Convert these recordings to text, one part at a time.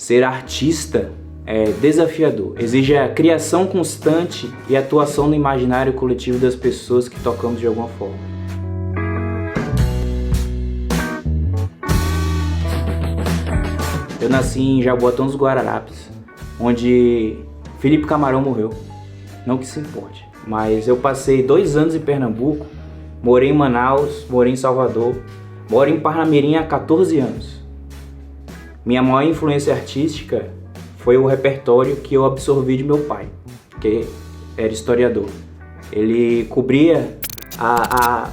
Ser artista é desafiador, exige a criação constante e atuação no imaginário coletivo das pessoas que tocamos de alguma forma. Eu nasci em Jaboatão dos Guararapes, onde Felipe Camarão morreu. Não que se importe, mas eu passei 2 anos em Pernambuco, morei em Manaus, morei em Salvador, moro em Parnamirim há 14 anos. Minha maior influência artística foi o repertório que eu absorvi de meu pai, que era historiador. Ele cobria a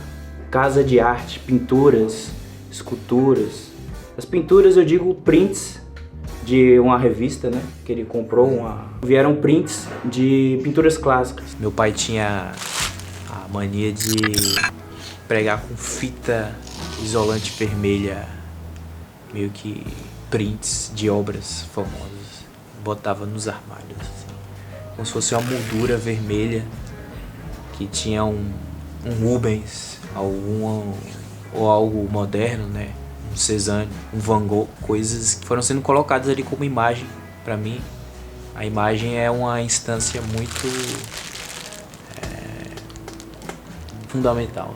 casa de arte, pinturas, esculturas. As pinturas eu digo prints de uma revista, né, que ele comprou, vieram prints de pinturas clássicas. Meu pai tinha a mania de pregar com fita isolante vermelha, meio que prints de obras famosas. Botava nos armários, assim, como se fosse uma moldura vermelha que tinha um Rubens, ou algo moderno, né? Um Cézanne, um Van Gogh, coisas que foram sendo colocadas ali como imagem. Para mim, a imagem é uma instância muito fundamental.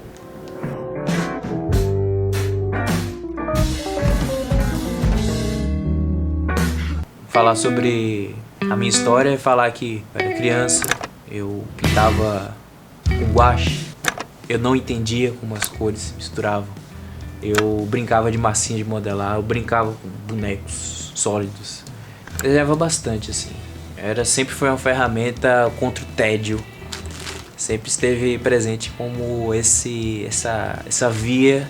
Falar sobre a minha história é falar que eu era criança, eu pintava com guache, eu não entendia como as cores se misturavam, eu brincava de massinha de modelar, eu brincava com bonecos sólidos, eu levava bastante assim, sempre foi uma ferramenta contra o tédio, sempre esteve presente como essa via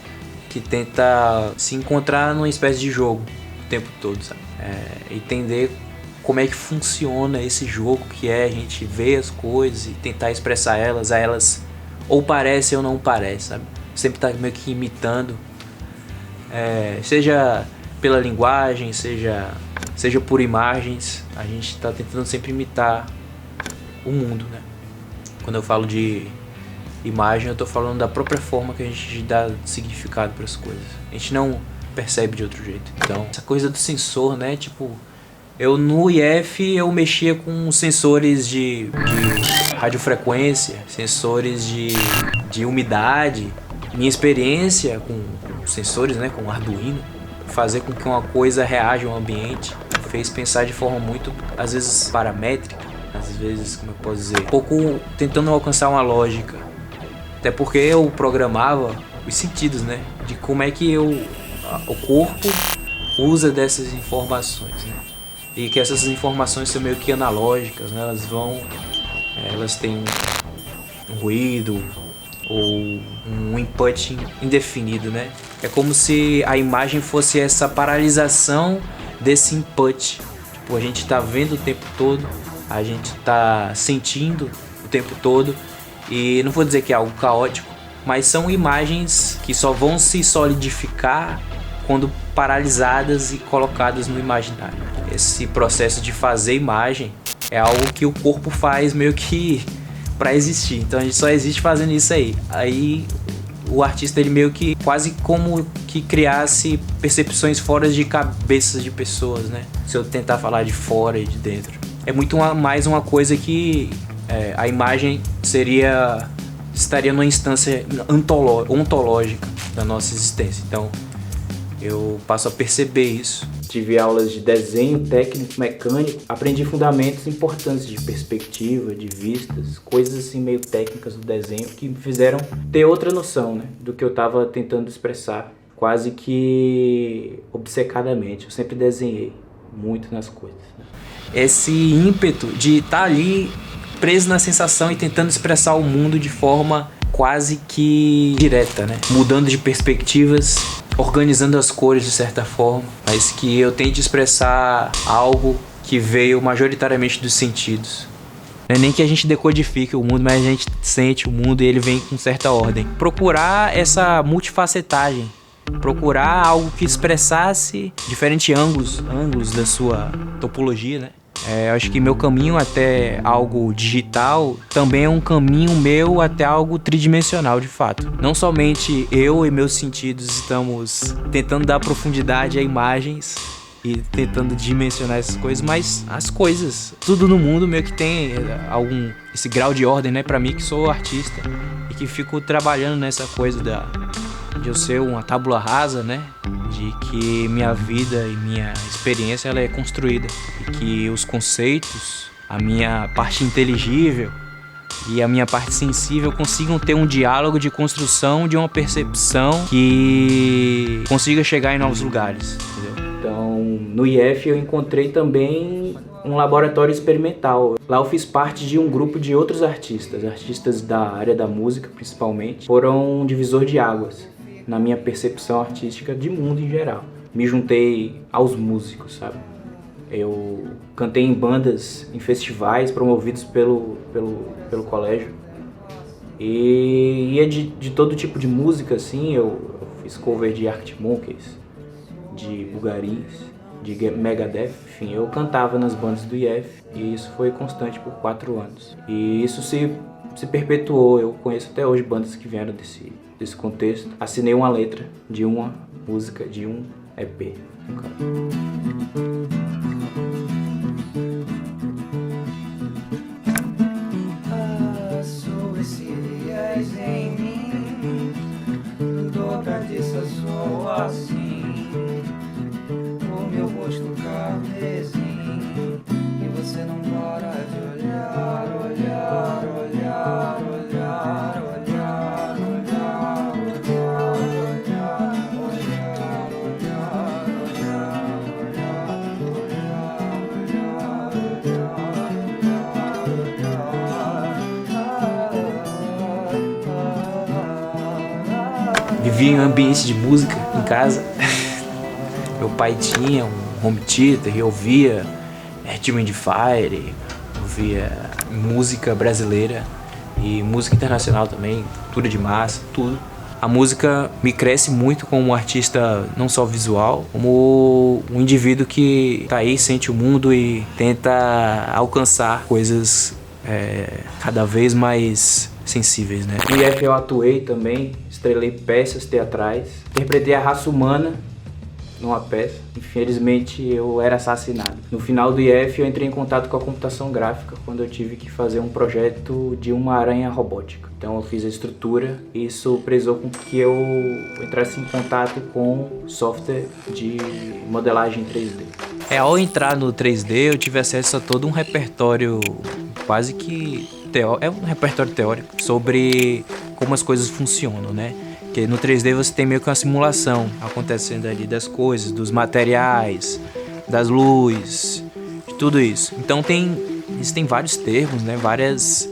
que tenta se encontrar numa espécie de jogo o tempo todo, sabe? Entender como é que funciona esse jogo, que é a gente ver as coisas e tentar expressar elas ou parece ou não parece, sabe? Sempre tá meio que imitando, seja pela linguagem, seja por imagens, a gente tá tentando sempre imitar o mundo, né? Quando eu falo de imagem, eu tô falando da própria forma que a gente dá significado para as coisas. A gente não percebe de outro jeito. Então, essa coisa do sensor, né? Tipo, eu no IF eu mexia com sensores de radiofrequência, sensores de umidade. Minha experiência com sensores, né? Com Arduino, fazer com que uma coisa reaja ao ambiente, fez pensar de forma muito, às vezes, paramétrica, às vezes, como eu posso dizer, um pouco tentando alcançar uma lógica. Até porque eu programava os sentidos, né? De como é que o corpo usa dessas informações, né? E que essas informações são meio que analógicas, né? Elas têm um ruído ou um input indefinido, né? É como se a imagem fosse essa paralisação desse input. Tipo, a gente tá vendo o tempo todo, a gente tá sentindo o tempo todo, e não vou dizer que é algo caótico, mas são imagens que só vão se solidificar quando paralisadas e colocadas no imaginário. Esse processo de fazer imagem é algo que o corpo faz meio que para existir. Então a gente só existe fazendo isso aí. Aí o artista, ele meio que quase como que criasse percepções fora de cabeças de pessoas, né? Se eu tentar falar de fora e de dentro. É muito mais uma coisa que a imagem estaria numa instância ontológica da nossa existência. Então eu passo a perceber isso. Tive aulas de desenho técnico, mecânico, aprendi fundamentos importantes de perspectiva, de vistas, coisas assim meio técnicas do desenho que me fizeram ter outra noção, né, do que eu estava tentando expressar, quase que obcecadamente. Eu sempre desenhei muito nas coisas, né? Esse ímpeto de estar ali preso na sensação e tentando expressar o mundo de forma quase que direta, né? Mudando de perspectivas, organizando as cores de certa forma, mas que eu tente expressar algo que veio majoritariamente dos sentidos. Não é nem que a gente decodifique o mundo, mas a gente sente o mundo e ele vem com certa ordem. Procurar essa multifacetagem, procurar algo que expressasse diferentes ângulos da sua topologia, né? Eu acho que meu caminho até algo digital também é um caminho meu até algo tridimensional de fato. Não somente eu e meus sentidos estamos tentando dar profundidade a imagens, e tentando dimensionar essas coisas, mas as coisas, tudo no mundo meio que tem esse grau de ordem, né? Pra mim que sou artista e que fico trabalhando nessa coisa de eu ser uma tábula rasa, né? De que minha vida e minha experiência ela é construída e que os conceitos, a minha parte inteligível e a minha parte sensível consigam ter um diálogo de construção de uma percepção que consiga chegar em novos lugares, entendeu? Então, no IF eu encontrei também um laboratório experimental. Lá eu fiz parte de um grupo de outros artistas da área da música principalmente, foram um divisor de águas na minha percepção artística de mundo em geral. Me juntei aos músicos, sabe? Eu cantei em bandas, em festivais promovidos pelo colégio. E ia de todo tipo de música, assim. Eu fiz cover de Arctic Monkeys, de Bulgarins, de Megadeth. Enfim, eu cantava nas bandas do IF e isso foi constante por 4 anos. E isso se perpetuou. Eu conheço até hoje bandas que vieram desse contexto. Assinei uma letra de uma música, de um EP, no caso. Em mim, dobra dessa sou assim, o meu rosto carmesim, e você não para de olhar, olhar, olhar, olhar, olhar, olhar, Vivia em um ambiente de música em casa. Meu pai tinha um home theater e ouvia Earth, Wind & Fire, ouvia música brasileira e música internacional também, cultura de massa, tudo. A música me cresce muito como um artista não só visual, como um indivíduo que tá aí, sente o mundo e tenta alcançar coisas cada vez mais sensíveis, né? No IF eu atuei também, estrelei peças teatrais, interpretei a raça humana numa peça. Infelizmente eu era assassinado. No final do IF eu entrei em contato com a computação gráfica quando eu tive que fazer um projeto de uma aranha robótica. Então eu fiz a estrutura e isso precisou com que eu entrasse em contato com software de modelagem 3D. Ao entrar no 3D eu tive acesso a todo um repertório quase que um repertório teórico sobre como as coisas funcionam, né? Porque no 3D você tem meio que uma simulação acontecendo ali das coisas, dos materiais, das luzes, de tudo isso. Então existem vários termos, né? Várias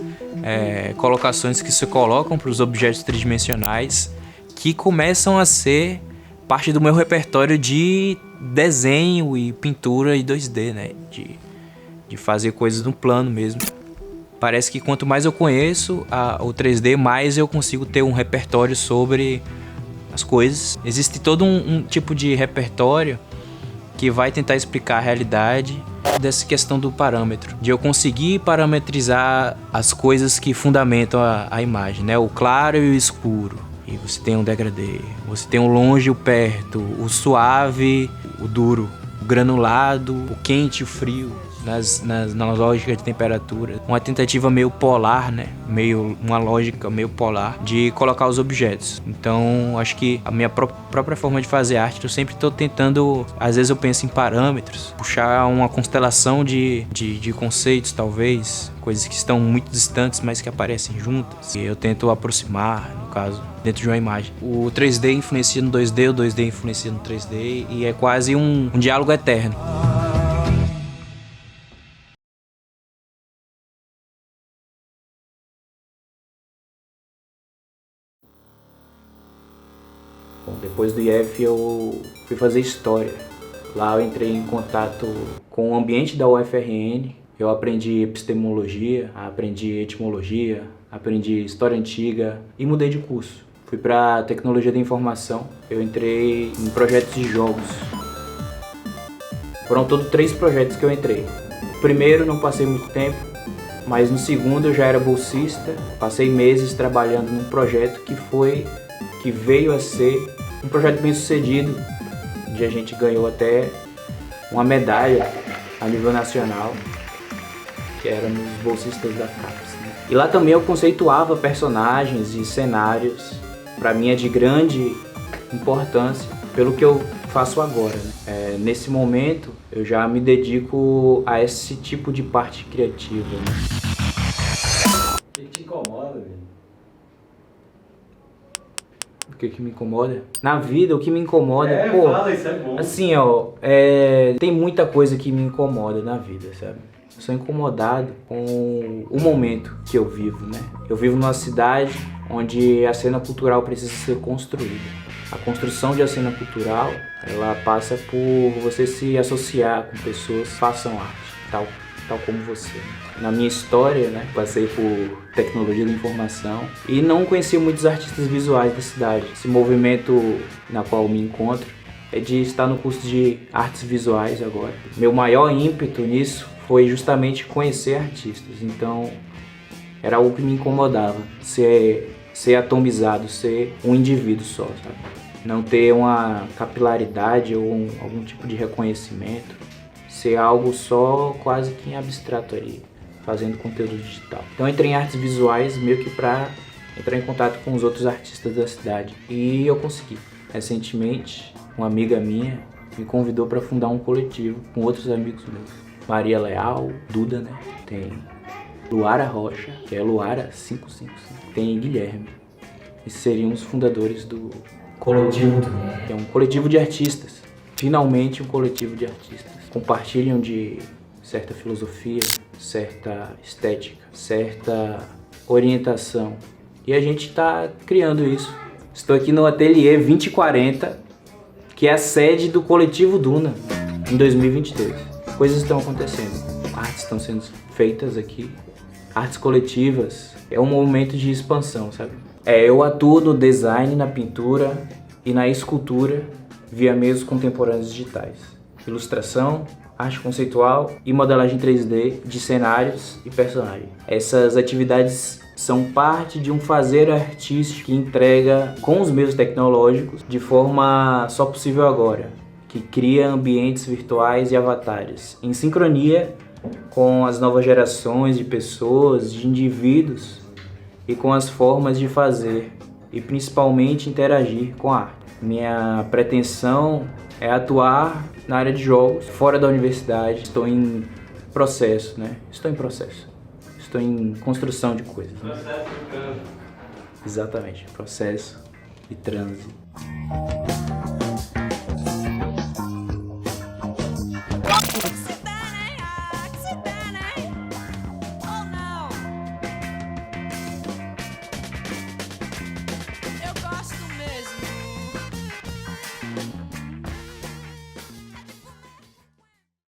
colocações que se colocam para os objetos tridimensionais que começam a ser parte do meu repertório de desenho e pintura e 2D, né? De fazer coisas no plano mesmo. Parece que quanto mais eu conheço o 3D, mais eu consigo ter um repertório sobre as coisas. Existe todo um tipo de repertório que vai tentar explicar a realidade dessa questão do parâmetro. De eu conseguir parametrizar as coisas que fundamentam a imagem, né? O claro e o escuro. E você tem um degradê, você tem o longe e o perto, o suave, o duro, o granulado, o quente e o frio. Na lógica de temperatura, uma tentativa meio polar, né? Uma lógica meio polar de colocar os objetos. Então, acho que a minha própria forma de fazer arte, eu sempre estou tentando, às vezes eu penso em parâmetros, puxar uma constelação de conceitos, talvez, coisas que estão muito distantes, mas que aparecem juntas. E eu tento aproximar, no caso, dentro de uma imagem. O 3D influencia no 2D, o 2D influencia no 3D, e é quase um diálogo eterno. Bom, depois do IF eu fui fazer História. Lá eu entrei em contato com o ambiente da UFRN. Eu aprendi epistemologia, aprendi etimologia, aprendi História Antiga e mudei de curso. Fui para Tecnologia da Informação. Eu entrei em projetos de jogos. Foram todos 3 projetos que eu entrei. O primeiro não passei muito tempo, mas no segundo eu já era bolsista. Passei meses trabalhando num projeto que veio a ser um projeto bem sucedido, onde a gente ganhou até uma medalha a nível nacional, que éramos bolsistas da CAPES, né? E lá também eu conceituava personagens e cenários. Para mim é de grande importância pelo que eu faço agora, né? Nesse momento eu já me dedico a esse tipo de parte criativa, né? O que te incomoda, velho? O que me incomoda? Na vida, o que me incomoda... Fala, isso é bom. Assim, ó, tem muita coisa que me incomoda na vida, sabe? Eu sou incomodado com o momento que eu vivo, né? Eu vivo numa cidade onde a cena cultural precisa ser construída. A construção de uma cena cultural, ela passa por você se associar com pessoas que façam arte, tal como você. Na minha história, né, passei por tecnologia da informação e não conheci muitos artistas visuais da cidade. Esse movimento na qual me encontro é de estar no curso de artes visuais agora. Meu maior ímpeto nisso foi justamente conhecer artistas, então era algo que me incomodava, ser atomizado, ser um indivíduo só, sabe? Não ter uma capilaridade ou algum tipo de reconhecimento, ser algo só quase que em abstrato ali, fazendo conteúdo digital. Então eu entrei em artes visuais meio que para entrar em contato com os outros artistas da cidade e eu consegui. Recentemente, uma amiga minha me convidou para fundar um coletivo com outros amigos meus. Maria Leal, Duda, né? Tem Luara Rocha, que é Luara 555. Tem Guilherme. Esses seriam os fundadores do Coletivo Duna, que é um coletivo de artistas. Finalmente um coletivo de artistas. Compartilham de certa filosofia, certa estética, certa orientação. E a gente está criando isso. Estou aqui no Ateliê 2040, que é a sede do Coletivo Duna, em 2022. Coisas estão acontecendo, artes estão sendo feitas aqui, artes coletivas, é um momento de expansão, sabe? Eu atuo no design, na pintura e na escultura via meios contemporâneos digitais, ilustração, arte conceitual e modelagem 3D de cenários e personagens. Essas atividades são parte de um fazer artístico que entrega com os meios tecnológicos de forma só possível agora, que cria ambientes virtuais e avatares, em sincronia com as novas gerações de pessoas, de indivíduos e com as formas de fazer e principalmente interagir com a arte. Minha pretensão é atuar na área de jogos, fora da universidade. Estou em processo, né? Estou em construção de coisas. Né? Processo de campo. Exatamente, processo e transe.